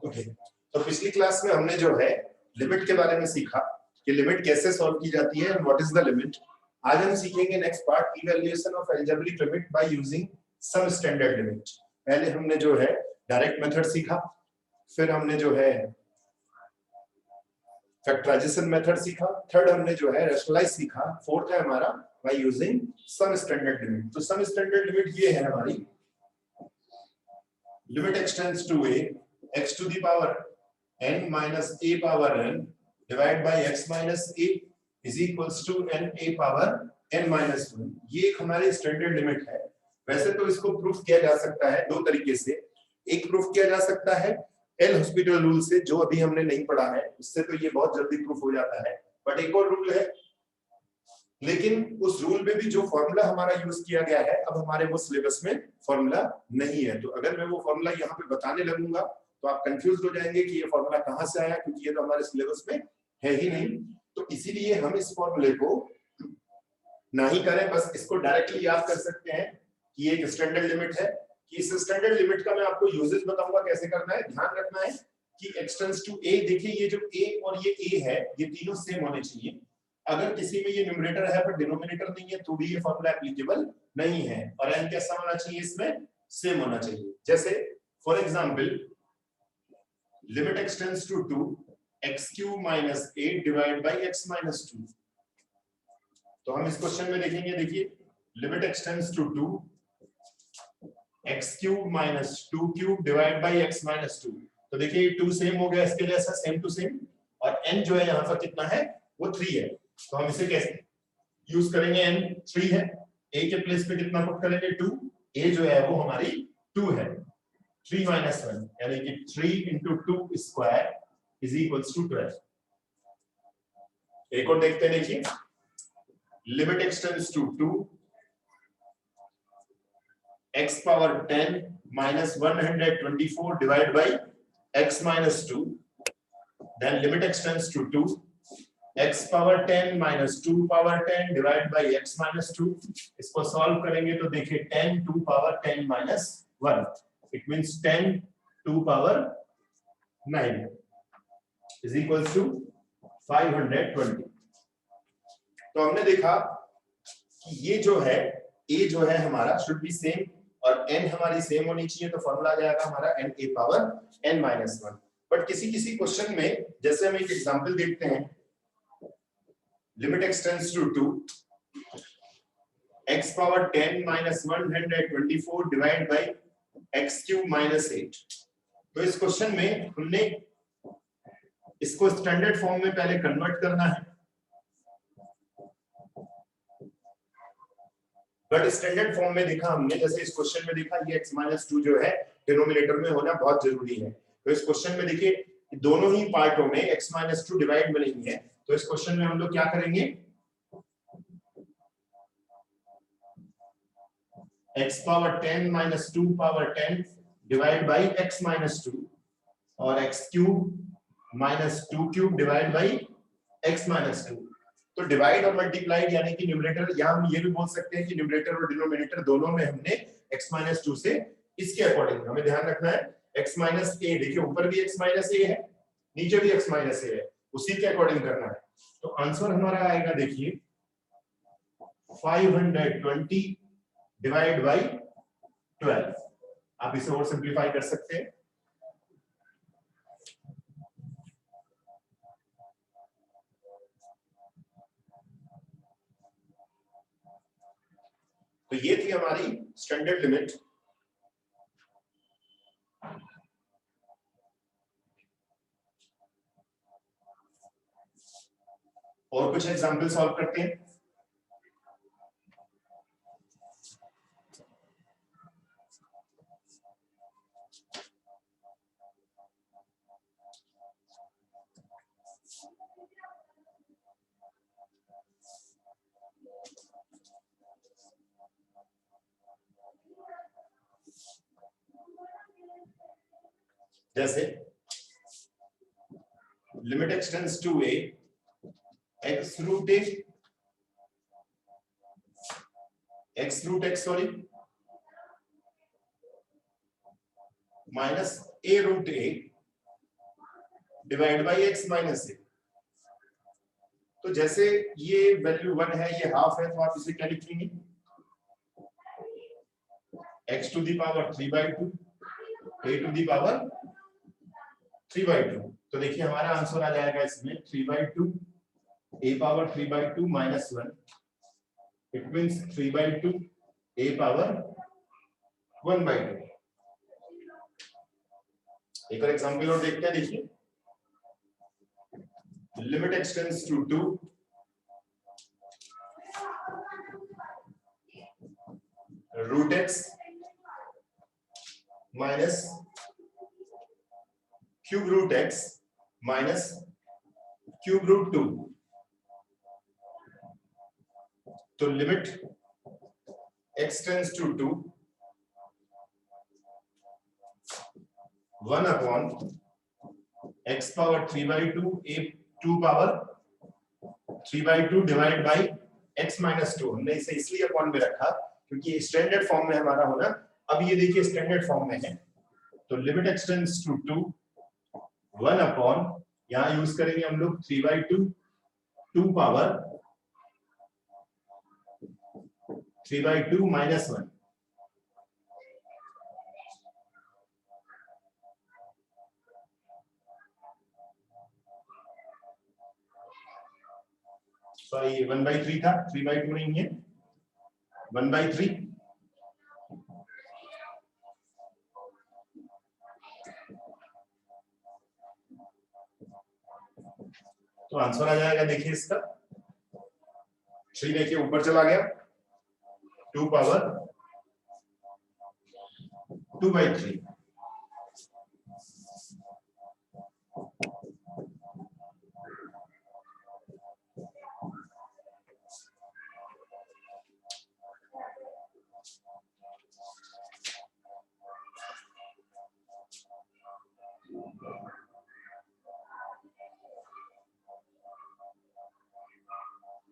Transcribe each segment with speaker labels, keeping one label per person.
Speaker 1: Okay, तो पिछली class में हमने जो है लिमिट के बारे में सीखा कि लिमिट कैसे सॉल्व की जाती है and what is the limit. आज हम सीखेंगे next part, evaluation of algebraic limit by using some standard limit. पहले हमने जो है डायरेक्ट मेथड सीखा, फिर हमने जो है फैक्टराइजेशन मेथड सीखा, थर्ड हमने जो है रैशनलाइज सीखा, फोर्थ है हमारा by using some standard limit. तो सम स्टैंडर्ड लिमिट ये है हमारी, limit x tends to a x to the power n minus a power n divided by x minus a is equals to n a power n minus 1। ये एक हमारी standard limit है। वैसे तो इसको प्रूफ किया जा सकता है दो तरीके से। एक प्रूफ किया जा सकता है एल हॉस्पिटल रूल से, जो अभी हमने नहीं पढ़ा है, उससे तो ये बहुत जल्दी प्रूफ हो जाता है। बट एक और रूल है, लेकिन उस रूल में भी जो फॉर्मूला हमारा यूज किया गया है अब हमारे वो सिलेबस में फॉर्मूला नहीं है। तो अगर मैं वो फॉर्मूला यहाँ पे बताने लगूंगा तो आप कंफ्यूज हो जाएंगे कि ये फॉर्मूला कहाँ से आया, क्योंकि ये तो हमारे सिलेबस में है ही नहीं। तो इसीलिए हम इस फॉर्मूले को ना ही करें, बस इसको डायरेक्टली याद कर सकते हैं कि ये एक स्टैंडर्ड लिमिट है। कि इस स्टैंडर्ड लिमिट का मैं आपको यूजेस बताऊंगा कैसे करना है। ध्यान रखना है कि x टेंड्स टू a, देखिए ये जो a और ये a है ये तीनों सेम होने चाहिए। अगर किसी में ये न्यूमरेटर है पर डिनोमिनेटर नहीं है तो भी ये फॉर्मूला एप्लीकेबल नहीं है। और n कैसा होना चाहिए, इसमें सेम होना चाहिए। जैसे for example limit x tends to 2 x³ minus 8 divide by x minus 2। तो हम इस क्वेश्चन में देखेंगे, देखिए limit x tends to 2 x³ minus 2³ divide by x minus 2। तो देखिए 2 सेम हो गया, इसके जैसा सेम टू सेम, और n जो है यहाँ पर कितना है, वो 3 है। तो हम इसे कैसे यूज करेंगे, n 3 है, a के प्लेस पे कितना पुट करेंगे 2, a जो है वो हमारी 2 है, 3 माइनस 1 यानी कि 3 into 2 square is equals to 12। एक और देखते हैं, देखिए limit x tends to 2 x power 10 minus 124 divided by x minus 2, then limit extends to 2 x power 10 minus 2 power 10 divided by x minus 2। इसको सॉल्व करेंगे तो देखिए 10 2 power 10 minus 1, it means 10 2 power 9 is equals to 520। तो हमने देखा कि ये जो है a जो है हमारा शुड बी सेम और n हमारी सेम होनी चाहिए, तो फॉर्मूला आ जाएगा हमारा n a power n minus 1। But किसी किसी क्वेश्चन में, जैसे हम एक एग्जांपल देखते हैं, limit x tends to 2 x power 10 minus 124 divide by x³ minus 8। तो इस क्वेश्चन में हमने इसको स्टैंडर्ड फॉर्म में पहले कन्वर्ट करना है, बट स्टैंडर्ड फॉर्म में देखा हमने, जैसे इस क्वेश्चन में देखा ये x माइनस 2 जो है डिनोमिनेटर में होना बहुत जरूरी है। तो इस क्वेश्चन में देखिए दोनों ही पार्टों में x माइनस 2 डिवाइड में नहीं है, तो इस क्वेश्चन में हम लोग क्या करेंगे, x power 10 minus 2 power 10 divide by x minus 2 और x³ minus 2³ divide by x minus 2। तो डिवाइड और मल्टीप्लाइड यानी कि न्यूमरेटर, या हम ये भी बोल सकते हैं कि न्यूमरेटर और डिनोमिनेटर दोनों में हमने x माइनस 2 से इसके अकॉर्डिंग हमें ध्यान रखना है x माइनस a, देखिए ऊपर भी x माइनस a है, नीचे भी x माइनस a है, उसी के अकॉर्डिंग करना है। तो आंसर हमारा आएगा, देखिए 520 डिवाइड बाई 12। आप इसे और सिंप्लीफाई कर सकते हैं। तो ये थी हमारी स्टैंडर्ड लिमिट। और कुछ एग्जांपल सॉल्व करते हैं। जैसे limit x tends to a x root x sorry minus a root a divide by x minus a. तो जैसे ये वैल्यू 1 है, ये हाफ है, तो आप इसे क्या लिखेंगे, x to the power 3/2 a to the power 3/2। तो देखिए हमारा आंसर आ जाएगा इसमें 3/2 a power 3/2 minus 1, it means 3/2 a power 1/2। एक और एग्जांपल और देखते हैं, देखिए limit x tends to 2 root x minus cube root x minus cube root 2। तो limit x tends to 2 1 upon x power 3/2 a 2 power 3/2 divide by x minus 2। हमने इसे इसलिए अपॉन में रखा क्योंकि स्टैंडर्ड फॉर्म में हमारा होना, अब ये देखिए स्टैंडर्ड फॉर्म में है। तो लिमिट एक्सटेंड्स टू 2 1 अपॉन, यहां यूज करेंगे हम लोग 3/2 2 पावर 3/2 माइनस 1। सॉरी 1/3 था, 3/2 नहीं है, 1/3। तो आंसर आ जाएगा, देखिए इसका 3 देखिए ऊपर चला गया, 2 पावर 2/3।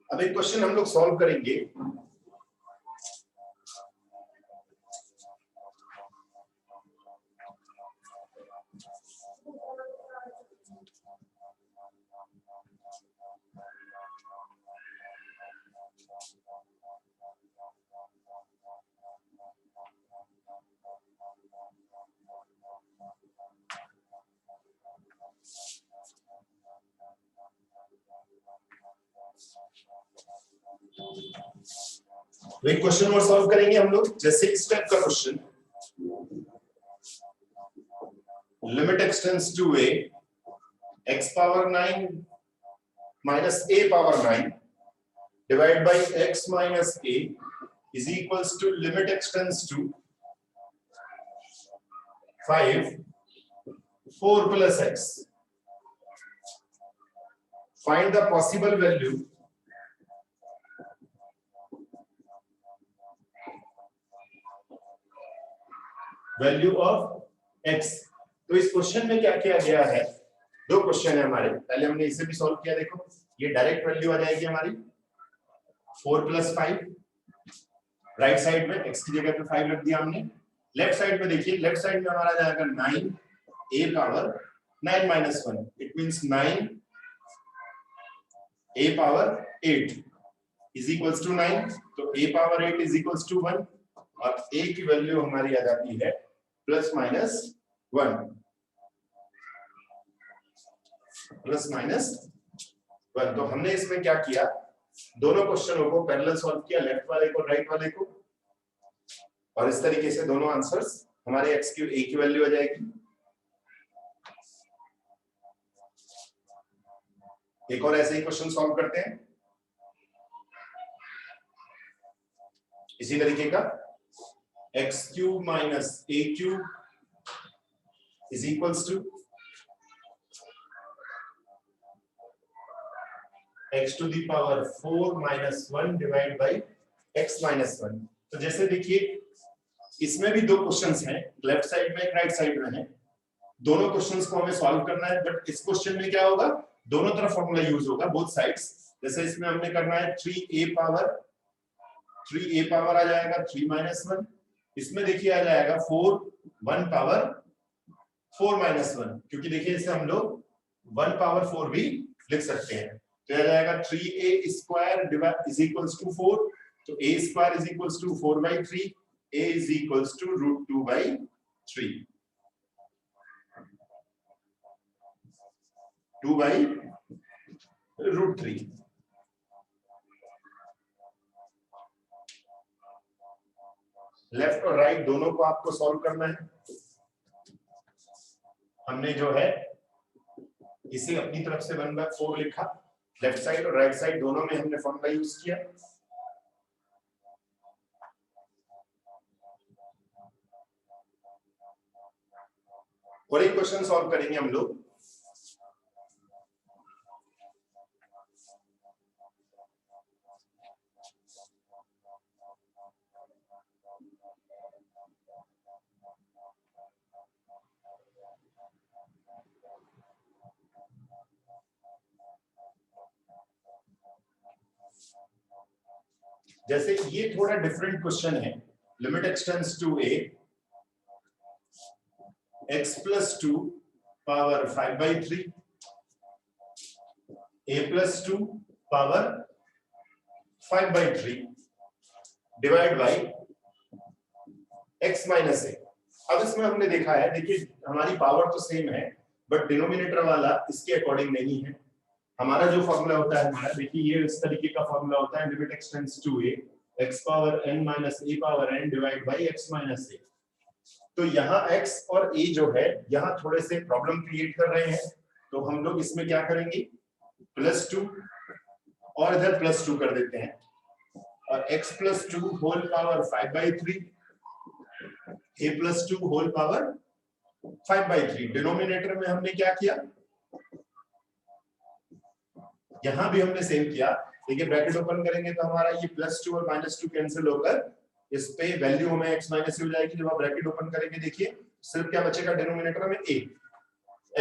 Speaker 1: अब एक क्वेश्चन हम लोग सॉल्व करेंगे। एक क्वेश्चन और सॉल्व करेंगे हम लोग, जैसे इस टाइप का question, limit x tends to a x power 9 minus a power 9 divide by x minus a is equals to limit x tends to 5 4 plus x। Find the possible value of x। तो इस question में क्या किया गया है, दो question है हमारे, पहले हमने इसे भी सॉल्व किया। देखो ये डायरेक्ट वैल्यू आ जाएगी हमारी 4 प्लस 5, राइट साइड में x की जगह पे 5 रख दिया हमने। लेफ्ट साइड में देखिए, लेफ्ट साइड में हमारा जाएगा 9 a power 9 minus 1, it means 9 a power 8 is equals to 9। तो a power 8 is equals to 1 और a की वैल्यू हमारी आ जाती है प्लस माइनस 1, प्लस माइनस 1। तो हमने इसमें क्या किया, दोनों क्वेश्चनों को पैरेलल सॉल्व किया, लेफ्ट वाले को राइट वाले को, और इस तरीके से दोनों आंसर्स हमारे x की a की वैल्यू आ जाएगी। एक और ऐसे ही क्वेश्चन सॉल्व करते हैं इसी तरीके का, x cube minus a cube is equals to x to the power 4 minus 1 divide by x minus 1। तो जैसे देखिए इसमें भी दो क्वेश्चंस हैं, लेफ्ट साइड में एक राइट साइड में है, दोनों क्वेश्चंस को हमें सॉल्व करना है। बट इस क्वेश्चन में क्या होगा, दोनों तरफ फॉर्मूला यूज होगा, बोथ साइड्स। जैसे इसमें हमने करना है 3a पावर आ जाएगा 3 माइनस 1, इसमें देखिए आ जाएगा 4 1 पावर 4 माइनस 1, क्योंकि देखिए इसे हम लोग 1 पावर 4 भी लिख सकते हैं। तो यह जाएगा 3a square is equals to 4, तो a square is equals to 4/3, a is equals to √2/3, 2/√3। Left और राइट दोनों को आपको सॉल्व करना है। हमने जो है इसे अपनी तरफ से 1/4 लिखा, लेफ्ट साइड और राइट साइड दोनों में हमने फॉर्मूला यूज किया। और एक क्वेश्चन सॉल्व करेंगे हम लोग। जैसे ये थोड़ा डिफरेंट क्वेश्चन है। Limit x tends to a x plus 2 power 5/3, a plus 2 power 5/3 divide by x minus a। अब इसमें हमने देखा है, देखिए हमारी पावर तो सेम है बट डिनोमिनेटर वाला इसके अकॉर्डिंग नहीं है। हमारा जो फॉर्मूला होता है हमारा, देखिए ये इस तरीके का फॉर्मूला होता है, limit x tends to a x power n minus a power n divide by x minus a। तो यहाँ x और a जो है यहाँ थोड़े से प्रॉब्लम क्रिएट कर रहे हैं, तो हम लोग इसमें क्या करेंगे, +2 और इधर +2 कर देते हैं, और x plus 2 whole power 5/3, a plus 2 whole power 5/3। Denominator में हमने क्या किया, यहां भी हमने सेम किया। देखिए ब्रैकेट ओपन करेंगे तो हमारा ये +2 और -2 कैंसिल होकर इस पे वैल्यू हमें x माइनस हो जाएगी। जब आप ब्रैकेट ओपन करेंगे देखिए सिर्फ क्या बचेगा डिनोमिनेटर में a,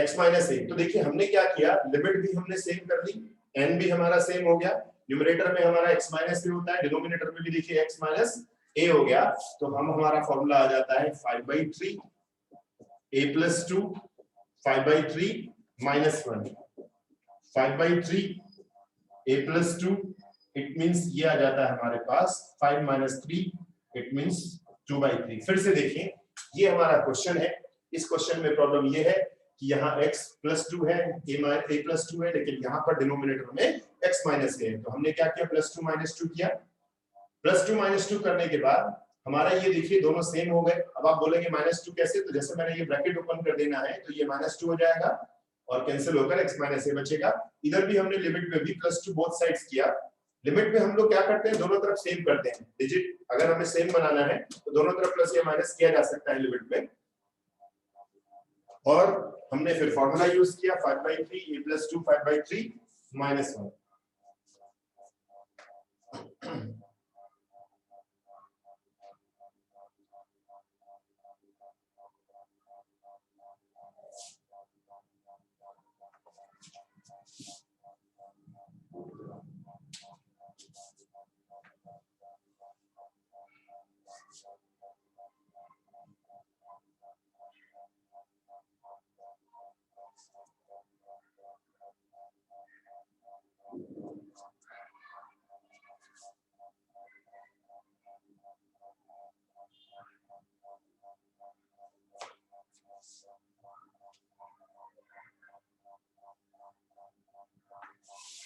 Speaker 1: x माइनस a। तो देखिए हमने क्या किया, लिमिट भी हमने सेम कर दी, n भी हमारा सेम हो गया, न्यूमरेटर में हमारा x माइनस a होता है, डिनोमिनेटर में भी देखिए x माइनस a हो गया। तो हमारा फॉर्मूला आ जाता है 5/3 a plus 2 5/3 minus 1, 5/3 a plus 2, it means ये आ जाता है हमारे पास 5 minus 3, इट मींस 2/3। फिर से देखें, ये हमारा क्वेश्चन है। इस क्वेश्चन में प्रॉब्लम ये है कि यहाँ x plus 2 है, a plus 2 है, लेकिन यहाँ पर डिनोमिनेटर में x minus a है। तो हमने क्या किया, +2 - 2 किया। +2 - 2 करने के बाद हमारा ये देखिए दोनों सेम हो गए। अब आप बोलेंगे -2 कैसे, तो जैसे मैंने ये ब्रैकेट ओपन कर देना है तो ये -2 हो जाएगा और कैंसिल होकर x माइनस a बचेगा। इधर भी हमने लिमिट में भी +2 बोथ साइड्स किया। लिमिट में हम लोग क्या करते हैं, दोनों तरफ सेम करते हैं डिजिट। अगर हमें सेम बनाना है तो दोनों तरफ प्लस या माइनस किया जा सकता है लिमिट में। और हमने फिर फॉर्मूला यूज किया 5/3 a plus 2 5/3 minus 1।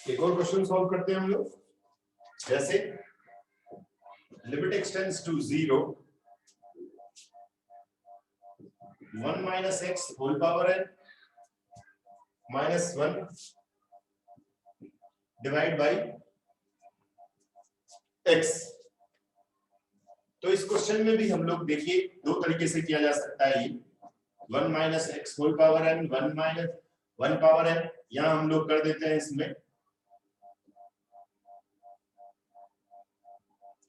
Speaker 1: एक और क्वेश्चन सॉल्व करते हैं हम लोग। जैसे limit x tends to 0 1 minus x whole power n minus 1 divide by x। तो इस क्वेश्चन में भी हम लोग देखिए दो तरीके से किया जा सकता है। ये 1 minus x whole power n 1 minus 1 power n, यहां हम लोग कर देते हैं इसमें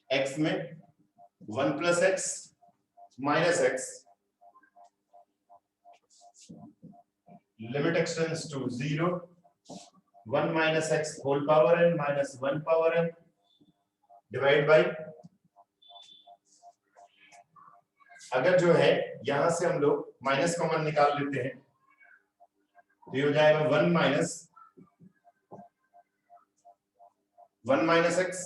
Speaker 1: x में 1 plus x minus x, limit extends to 0 1 minus x whole power n minus 1 power n divide by, अगर जो है यहां से हम लोग माइनस कॉमन निकाल लेते हैं तो ये हो जाएगा 1 minus X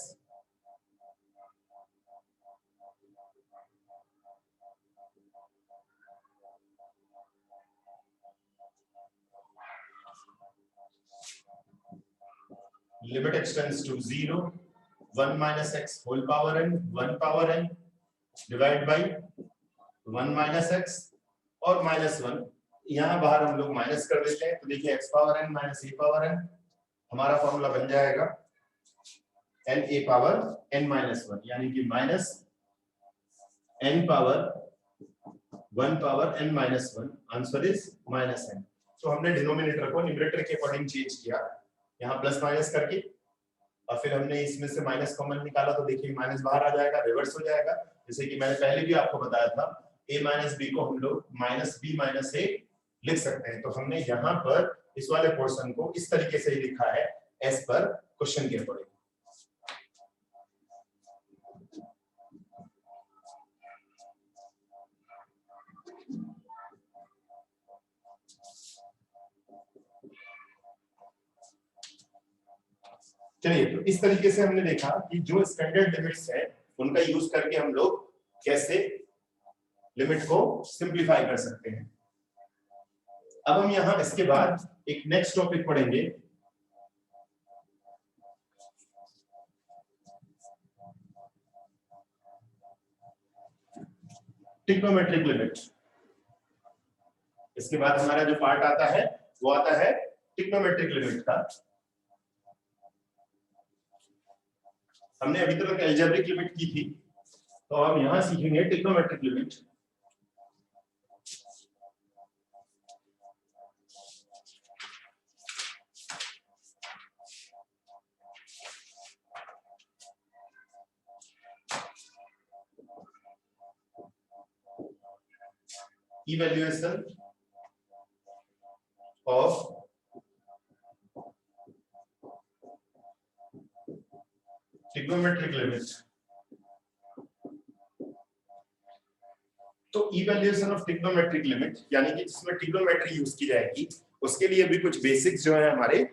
Speaker 1: limit x tends to 0 1 minus X whole power n 1 power n divide by 1 minus X और माइनस 1 यहां बाहर हम लोग माइनस कर देते हैं। तो देखिए x power n minus a power n हमारा फॉर्मूला बन जाएगा n a power n minus 1 यानी कि minus n power 1 power n minus 1 answer is minus n। तो हमने डिनोमिनेटर को न्यूमरेटर के अकॉर्डिंग चेंज किया यहाँ प्लस माइनस करके और फिर हमने इसमें से माइनस कॉमन निकाला तो देखिए माइनस बाहर आ जाएगा, रिवर्स हो जाएगा। जैसे कि मैंने पहले भी आपको बताया था a माइनस b को हम लोग माइनस b माइनस a लिख सकते हैं। तो हमने यहाँ पर इस वाले पोर्शन को इस तरीके से ही लिखा है एज पर क्वेश्चन के अकॉर्डिंग। चलिए तो इस तरीके से हमने देखा कि जो स्टैंडर्ड लिमिट्स है उनका यूज करके हम लोग कैसे लिमिट को सिंपलीफाई कर सकते हैं। अब हम यहां इसके बाद एक नेक्स्ट टॉपिक पढ़ेंगे ट्रिग्नोमेट्रिक लिमिट। इसके बाद हमारा जो पार्ट आता है वो आता है ट्रिग्नोमेट्रिक लिमिट का। हमने अभी तक एल्जेब्रिक लिमिट की थी तो हम यहां सीखेंगे trigonometric limit. Evaluation of trigonometric limit. तो इवैल्यूएशन ऑफ ट्रिग्नोमेट्रिक लिमिट यानी कि जिसमें ट्रिग्नोमेट्री यूज की जाएगी उसके लिए भी कुछ बेसिक्स जो है हमारे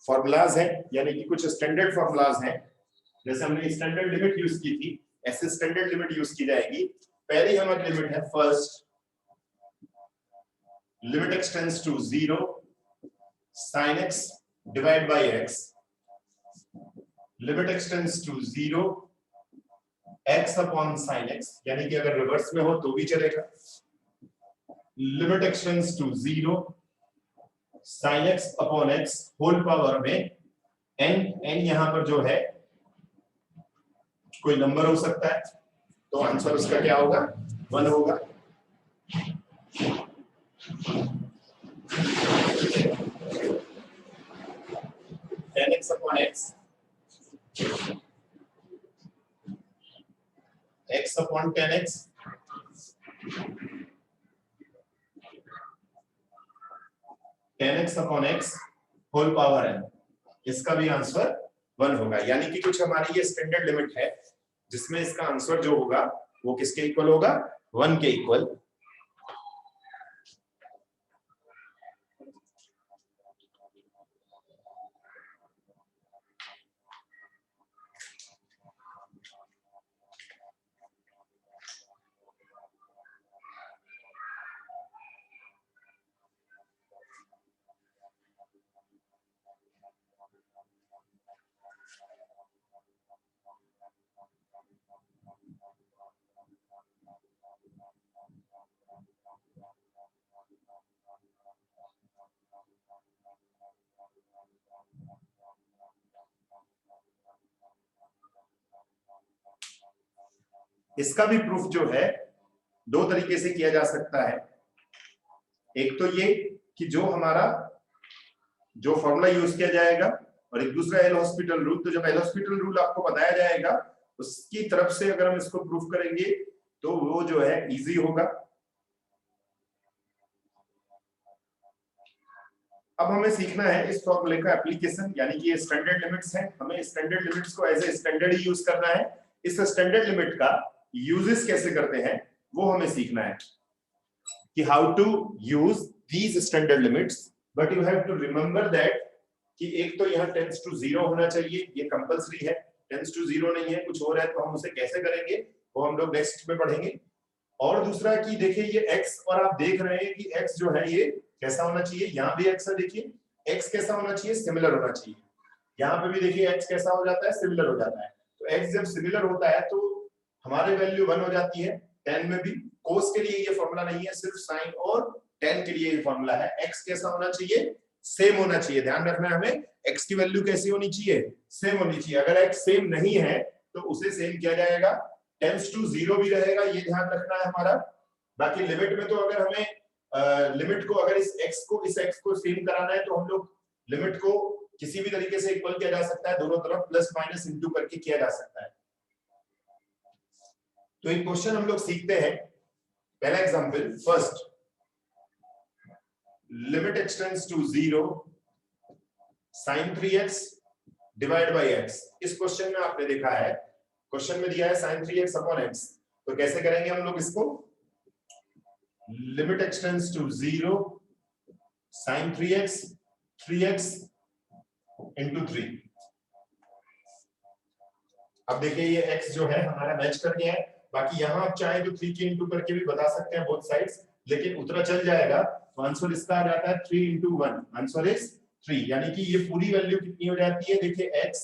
Speaker 1: फॉर्मूलाज हैं यानी कि कुछ स्टैंडर्ड फॉर्मूलाज हैं। जैसे हमने स्टैंडर्ड लिमिट यूज की थी ऐसे स्टैंडर्ड लिमिट यूज की जाएगी। पहली हमारी लिमिट है first limit x tends to 0 sin x divide by x limit x tends to 0 x upon sin x यानी कि अगर रिवर्स में हो तो भी चलेगा। Limit x tends to 0 sin x upon x whole power में n यहां पर जो है कोई नंबर हो सकता है तो आंसर उसका क्या होगा 1 होगा। tan x upon x x upon tan x tan x upon x whole power n इसका भी आंसर 1 होगा। यानी कि कुछ हमारी ये स्टैंडर्ड लिमिट है जिसमें इसका आंसर जो होगा वो किसके इक्वल होगा 1 के इक्वल। इसका भी प्रूफ जो है दो तरीके से किया जा सकता है। एक तो ये कि जो हमारा जो फॉर्मूला यूज किया जाएगा और एक दूसरा एल हॉस्पिटल रूल। तो जब एल हॉस्पिटल रूल आपको बताया जाएगा उसकी तरफ से अगर हम इसको प्रूफ करेंगे तो वो जो है इजी होगा। अब हमें सीखना है इस फॉर्मूले का एप्लीकेशन यानी कि ये स्टैंडर्ड लिमिट्स हैं। हमें स्टैंडर्ड लिमिट्स को एज ए स्टैंडर्ड ही यूज करना है। इस स्टैंडर्ड लिमिट का यूजेस कैसे करते हैं वो हमें सीखना है कि how to use these standard limits but you have to remember that कि एक तो यहाँ टेंस टू 0 होना चाहिए, ये कंपलसरी है। टेंस टू 0 नहीं है, कुछ और है, तो हम उसे कैसे करेंगे वो हम लोग नेक्स्ट में पढ़ेंगे। और दूसरा कि देखिए ये x, और आप देख रहे हैं कि x जो है ये कैसा होना चाहिए, यहाँ भी x है, देखिए x कैसा होना चाहिए, सिमिलर होना चाहिए। यहाँ पे भी देखिए x कैसा हो जाता है, सिमिलर हो जाता है। तो x जब सिमिलर होता है तो हमारे वैल्यू 1 हो जाती है। tan में भी cos के लिए ये फॉर्मूला नहीं है, सिर्फ sin और tan के लिए ये फॉर्मूला है। x कैसा होना चाहिए, सेम होना चाहिए। ध्यान रखना है हमें, x की वैल्यू कैसी होनी चाहिए, सेम होनी चाहिए। अगर x सेम नहीं है तो उसे सेम किया जाएगा, टेंस टू 0 भी रहेगा, ये ध्यान रखना है हमारा। बाकी लिमिट में तो अगर हमें लिमिट को अगर इस x को सेम कराना है तो हम लोग लिमिट को किसी भी तरीके से इक्वल किया जा सकता है, दोनों तरफ प्लस माइनस इंटू करके किया जा सकता है। तो एक क्वेश्चन हम लोग सीखते हैं। पहला एग्जांपल, first, limit x tends to 0 sin 3x divide by x। इस क्वेश्चन में आपने देखा है, क्वेश्चन में दिया है sin 3x अपॉन x, तो कैसे करेंगे हम लोग इसको, limit x tends to 0 sin 3x into 3। अब देखिए ये x जो है हमारा मैच कर गया है। बाकी यहाँ आप चाहे तो 3 के इंटू करके भी बता सकते हैं बोथ साइड्स, लेकिन उतना चल जाएगा। तो आंसर इसका आ जाता है 3 इंटू 1, आंसर इज 3। यानी कि ये पूरी वैल्यू कितनी हो जाती है, देखिए x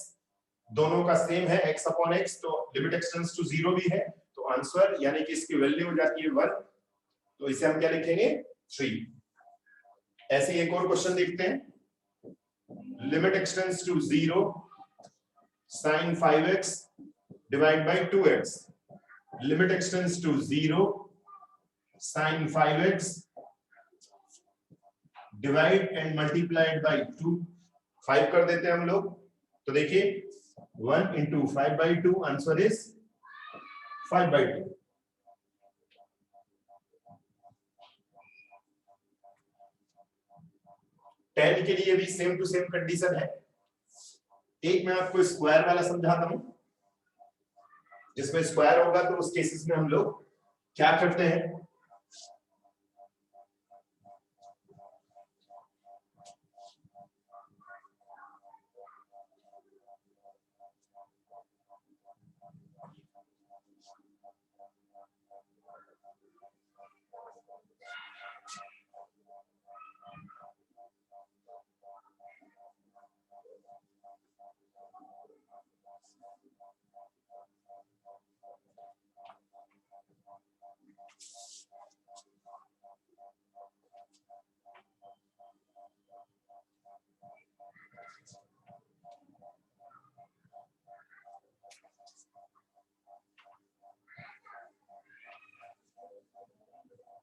Speaker 1: दोनों का सेम है, x अपॉन x, तो लिमिट x टेंड्स टू 0 भी है, तो आंसर यानी कि इसकी वैल्यू हो जाती है 1। तो इसे हम क्या लिखेंगे, 3। ऐसे एक और क्वेश्चन देखते हैं, limit x tends to 0 sin 5x divide by 2x। Limit x tends to 0 sin 5x divide and multiplied by 2। 5 कर देते हैं हम लोग, तो देखिए 1 इंटू 5/2, आंसर इज 5/2। tan के लिए भी सेम टू सेम कंडीशन है। एक मैं आपको स्क्वायर वाला समझाता हूं, जिसमें स्क्वायर होगा तो उस केसेस में हम लोग क्या करते हैं,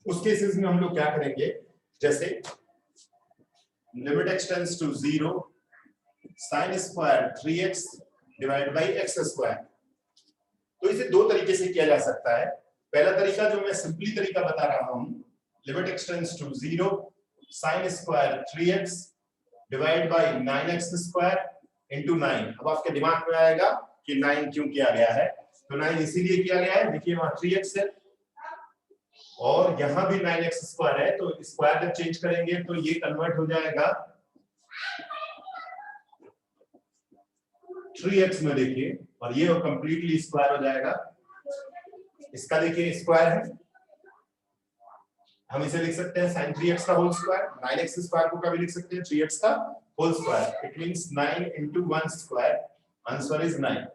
Speaker 1: उस केसेस में हम लोग क्या करेंगे, जैसे limit x tends to 0 sin square 3x divide by x square. तो इसे दो तरीके से किया जा सकता है। पहला तरीका जो मैं सिंपली तरीका बता रहा हूं, limit x tends to 0 sin square 3x divide by 9x square into 9। अब आपके दिमाग में आएगा कि 9 क्यों किया गया है, तो 9 इसीलिए किया गया है, देखिए वहां 3x है और यहां भी 9x स्क्वायर है, तो स्क्वायर जब चेंज करेंगे तो ये कन्वर्ट हो जाएगा 3x में, देखिए, और ये कंप्लीटली स्क्वायर हो जाएगा। इसका देखिए स्क्वायर है, हम इसे लिख सकते हैं sin 3x का होल स्क्वायर। 9x स्क्वायर को कभी लिख सकते हैं 3x का whole square. It means 9 into 1 square, answer is 9।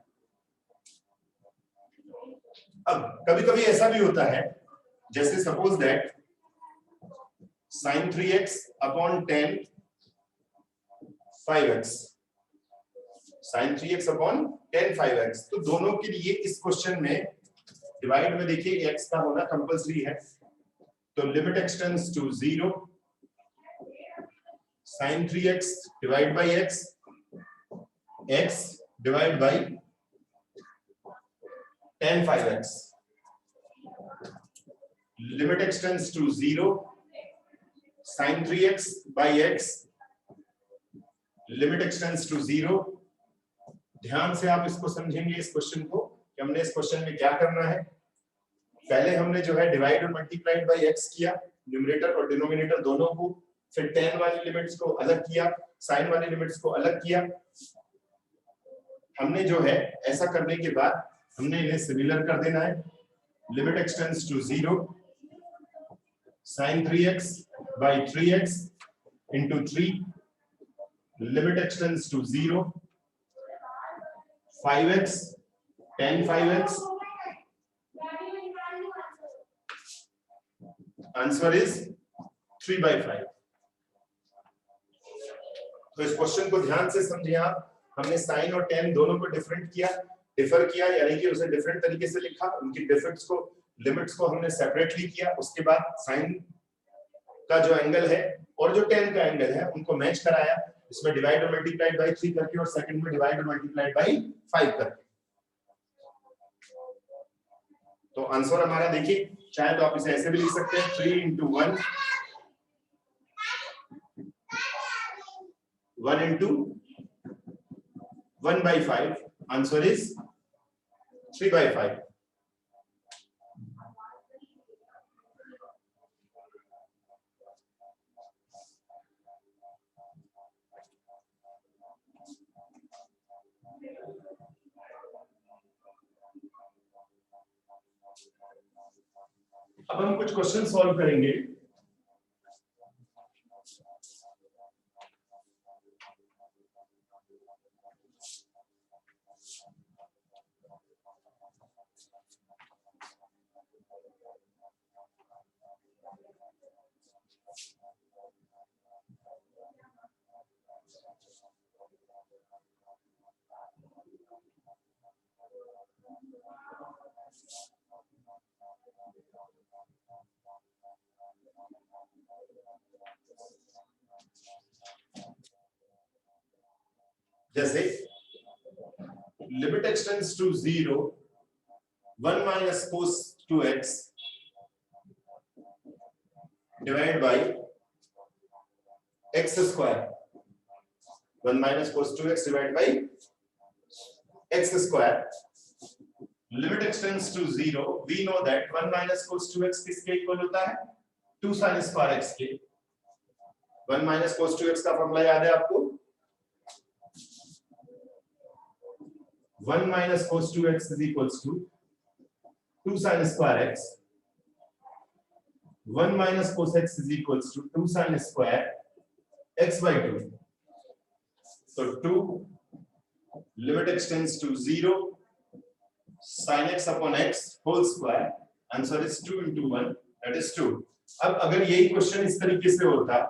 Speaker 1: अब कभी-कभी ऐसा भी होता है, जैसे suppose that sin 3x upon 10 5x, sin 3x upon 10 5x। तो दोनों के लिए इस क्वेश्चन में डिवाइड में देखिए x का होना कंपलसरी है, तो limit x tends to 0 sin 3x divide by x divide by 10 5x। Limit x tends to 0 sin 3x by x, limit x tends to 0। ध्यान से आप इसको समझेंगे, इस क्वेश्चन को, कि हमने इस क्वेश्चन में क्या करना है। पहले हमने जो है डिवाइड और मल्टीप्लाइड बाय x किया, न्यूमरेटर और डिनोमिनेटर दोनों को, फिर tan वाली लिमिट्स को अलग किया, sin वाली लिमिट्स को अलग किया। हमने जो है ऐसा करने के बाद हमने इन्हें सिमिलर कर देना है। Limit x tends to 0 sin 3x by 3x into 3, limit extends to 0 5x tan 5x, answer is 3/5। तो इस क्वेश्चन को ध्यान से समझिए आप। हमने साइन और tan दोनों को डिफर किया यानी कि उसे डिफरेंट तरीके से लिखा, उनकी डिफरेंस को लिमिट्स को हमने सेपरेटली किया। उसके बाद साइन का जो एंगल है और जो tan का एंगल है उनको मैच कराया, इसमें डिवाइड और मल्टीप्लाइड बाय 3 करके और सेकंड में डिवाइड और मल्टीप्लाइड बाय 5 करके। तो आंसर हमारा देखिए, चाहे तो आप इसे ऐसे भी लिख सकते हैं 3 into 1 1 into 1/5, answer is 3/5। अब हम कुछ क्वेश्चन सॉल्व करेंगे। जैसे limit x tends to 0 1 minus cos 2x divided by x square, 1 minus cos 2x divided by x square, limit extends to 0, we know that 1 minus cos 2x किसके equal होता है 2 sin square x के। 1 minus cos 2x का formula याद है आपको, 1 minus cos 2x is equals to 2 sin square x, 1 minus cos x is equals to 2 sin square x by 2। So 2 limit extends to 0 sin x upon x whole square, answer is 2 into 1, that is 2। अब अगर यही question इस तरीके से होता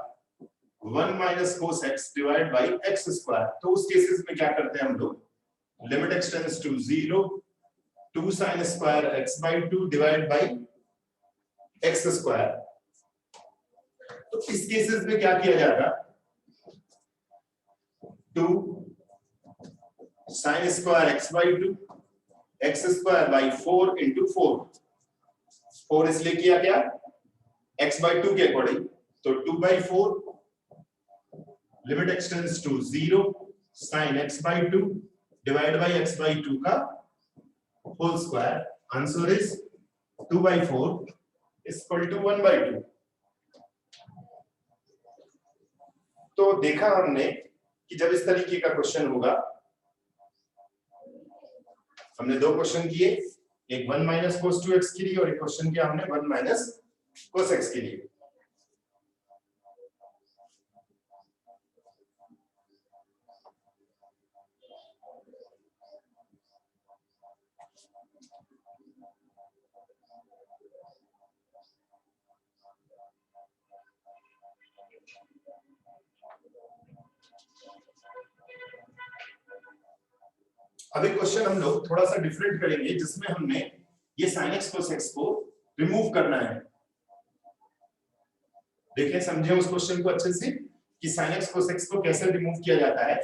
Speaker 1: 1 minus cos x divided by x square, तो उस cases में क्या करते हैं हम लोग, limit extends to 0 2 sin square x by 2 divided by x square। तो इस केसेस में क्या किया जाएगा, 2 sin square x by 2 x square by 4 into 4, 4 इसलिए किया क्या x by 2 के अकॉर्डिंग, तो 2 by 4 limit extends to 0 sin x by 2 divided by x by 2 का whole square, answer is 2 by 4 is equal to 1 by 2। तो देखा हमने कि जब इस तरीके का क्वेश्चन होगा, हमने दो क्वेश्चन किए, एक 1 minus cos 2x के लिए और एक क्वेश्चन किया हमने 1 minus cos x के लिए। अभी क्वेश्चन हम लोग थोड़ा सा डिफरेंट करेंगे, जिसमें हमने ये sin x cos x को रिमूव करना है। देखें, समझे उस क्वेश्चन को अच्छे से कि sin x cos x को कैसे रिमूव किया जाता है।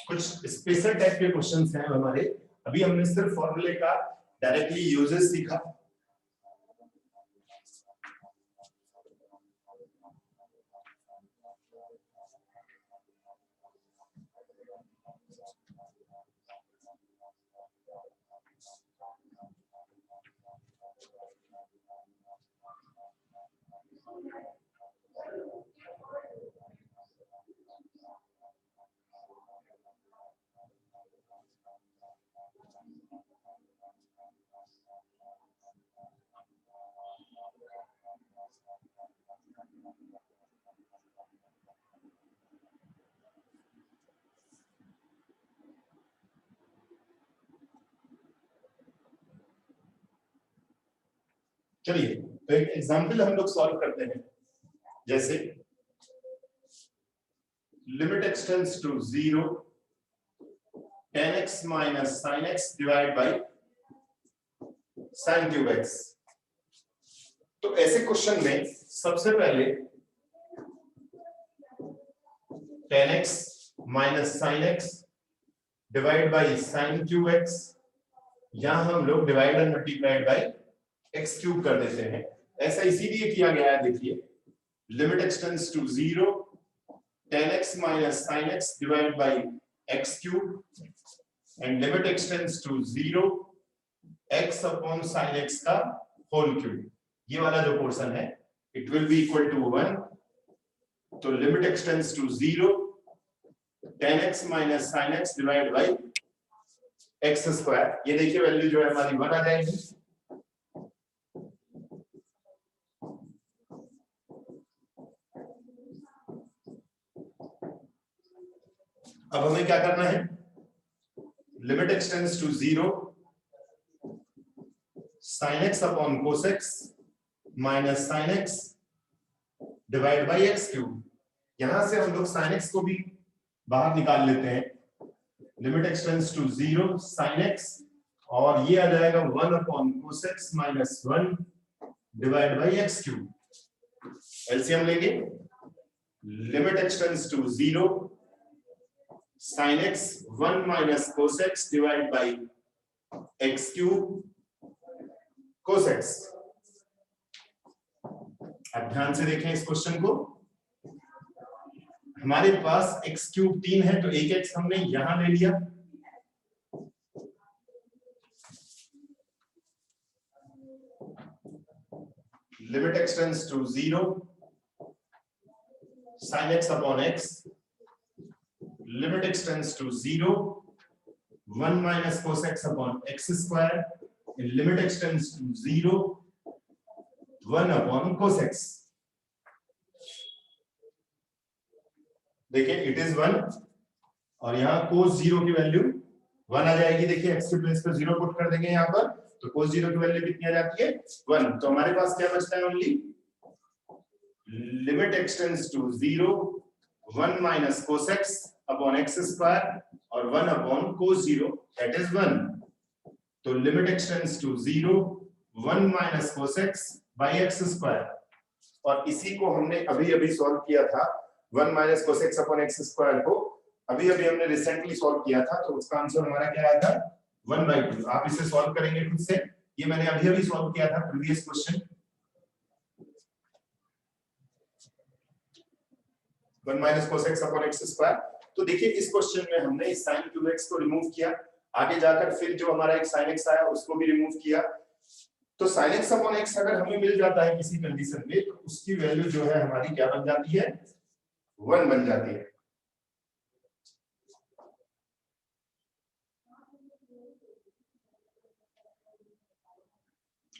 Speaker 1: कुछ स्पेशल टाइप के क्वेश्चंस हैं हमारे। अभी हमने सिर्फ फॉर्मूले का डायरेक्टली यूजेस सीखा। चलिए तो एक एग्जांपल हम लोग सॉल्व करते हैं। जैसे limit x tends to 0 tan x minus sin x divided by sin cube x। तो ऐसे क्वेश्चन में सबसे पहले tan x minus sin x divided by sin cube x, यहां हम लोग divide and multiplied by x cube कर देते हैं। ऐसा इसीलिए किया गया है, देखिए limit x tends to 0 tan x minus sin x divided by x cube and limit extends to 0 x upon sin x का होल क्यूब। ये वाला जो पोर्शन है it will be equal to 1। तो limit x tends to 0 tan x minus sin x divided by x square. ये देखिए value जो है हमारी 1 आ जाएगी। अब हमें क्या करना है, limit x tends to 0 sin x upon cos x minus sin x divide by x cube. यहां से हम लोग sin x को भी बाहर निकाल लेते हैं। Limit x tends to 0 sin x और ये आ जाएगा 1 upon cos x minus 1 divide by x cube. LCM लेंगे, limit x tends to 0 sin x 1 minus cos x divided by x cube cos x। अब ध्यान से देखें इस क्वेश्चन को। हमारे पास x क्यूब 3 है तो एक x हमने यहां ले लिया। Limit x tends to 0 sin x upon x, limit extends to 0 1 minus cos x upon x square and limit extends to 0 1 upon cos x। देखिए इट इज 1 और यहाँ cos 0 की वैल्यू 1 आ जाएगी। देखिए x के प्लेस पर 0 पुट कर देंगे यहाँ पर, तो cos 0 की वैल्यू कितनी आ जाती है 1। तो हमारे पास क्या बचता है, only limit x tends to 0 1 minus cos x upon x square और 1 अपॉन cos 0 दैट इज 1। तो limit x tends to 0 1 minus cos x by x square, और इसी को हमने अभी अभी सॉल्व किया था। 1 minus cos x upon x square को अभी अभी हमने रिसेंटली सॉल्व किया था, तो उसका आंसर हमारा क्या आया था 1/2। आप इसे सॉल्व करेंगे खुद से, ये मैंने अभी अभी सॉल्व किया था previous question. 1 minus cos x upon x square. तो देखिए इस क्वेश्चन में हमने इस sin क्यूब x को रिमूव किया, आगे जाकर फिर जो हमारा एक sin x आया उसको भी रिमूव किया। तो sin x अपॉन x अगर हमें मिल जाता है किसी कंडीशन में, तो उसकी वैल्यू जो है हमारी क्या बन जाती है 1 बन जाती है।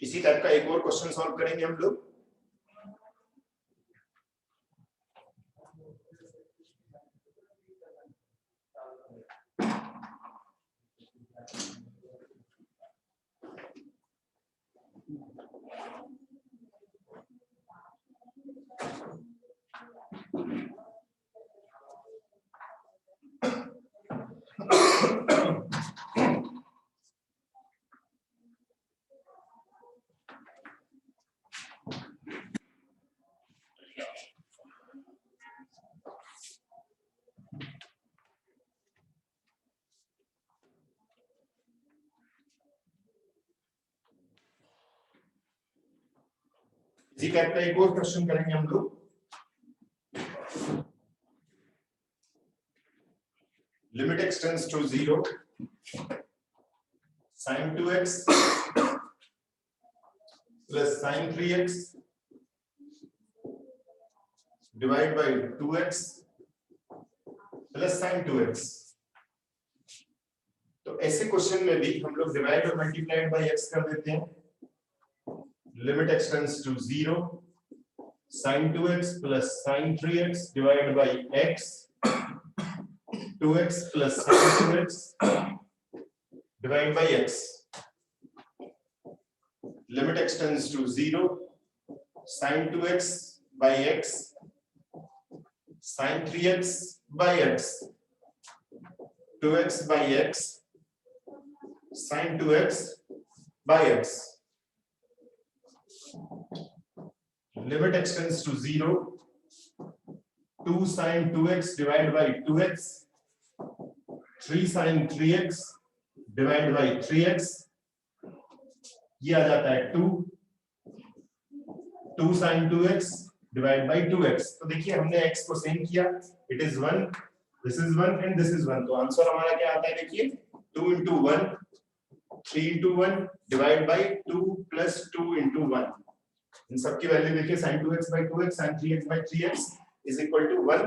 Speaker 1: इसी टाइप का एक और क्वेश्चन सॉल्व करेंगे हम लोग। इसी टाइप का एक और क्वेश्चन करेंगे हम लोग। Limit x tends to 0 sin 2x plus sin 3x divide by 2x plus sin 2x। तो ऐसे क्वेश्चन में भी हम लोग डिवाइड और मल्टीप्लाइड बाय x कर देते हैं। Limit x tends to 0 sin 2x plus sin 3x divided by x 2x plus sin 2x divided by x। Limit x tends to 0 sin 2x by x sin 3x by x 2x by x sin 2x by x। Limit x tends to 0 2 sin 2x divided by 2x 3 sin 3x divided by 3x। ये आ जाता है 2 sin 2x divided by 2x। तो देखिए हमने x को same किया, it is 1, this is 1 and this is 1। तो answer हमारा क्या आता है, देखिए 2 into 1 3 into 1 divided by 2 plus 2 into 1। इन सब की वैल्यू देखिए sin 2x by 2x sin 3x by 3x is equal to 1।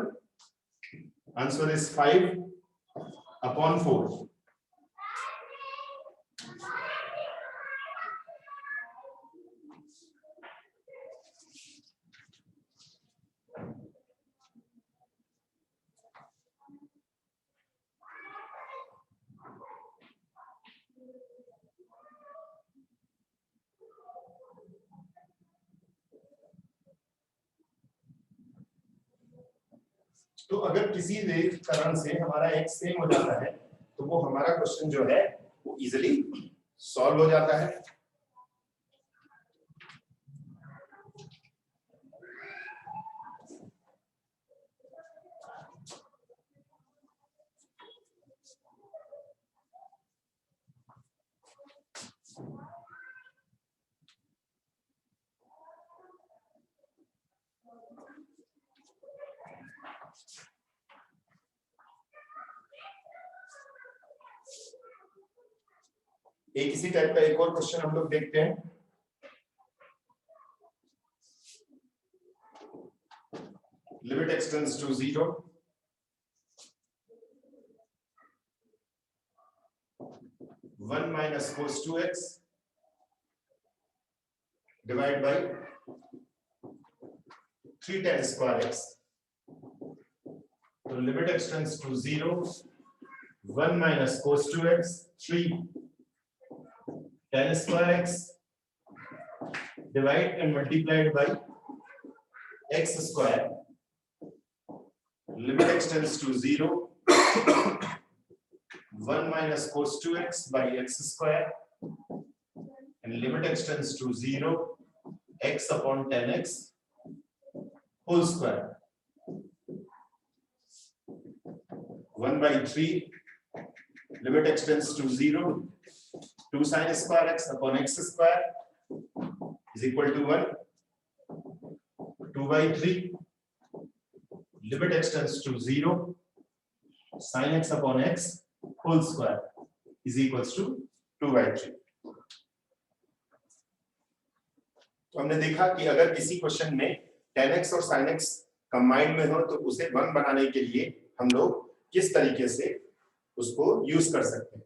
Speaker 1: Answer is 5/4। तो अगर किसी कारण से हमारा x सेम हो जाता है तो वो हमारा क्वेश्चन जो है वो इजीली सॉल्व हो जाता है। एक इसी टाइप का एक और क्वेश्चन हम लोग देखते हैं। Limit x tends to 0 1 minus cos 2x divided by 3 tan square x। तो limit x tends to 0 1 minus cos 2x 3 tan square x divide and multiplied by x square। Limit x tends to 0 1 minus cos 2x by x square and limit x tends to 0 x upon tan x whole square। 1 by 3 limit x tends to 0 2 sin square x upon x square is equal to 1। 2 by 3 limit x tends to 0 sin x upon x whole square is equals to 2 by 3। तो हमने देखा कि अगर किसी question में tan x और sin x combined में हो तो उसे 1 बनाने के लिए हम लोग किस तरीके से उसको यूज कर सकते हैं।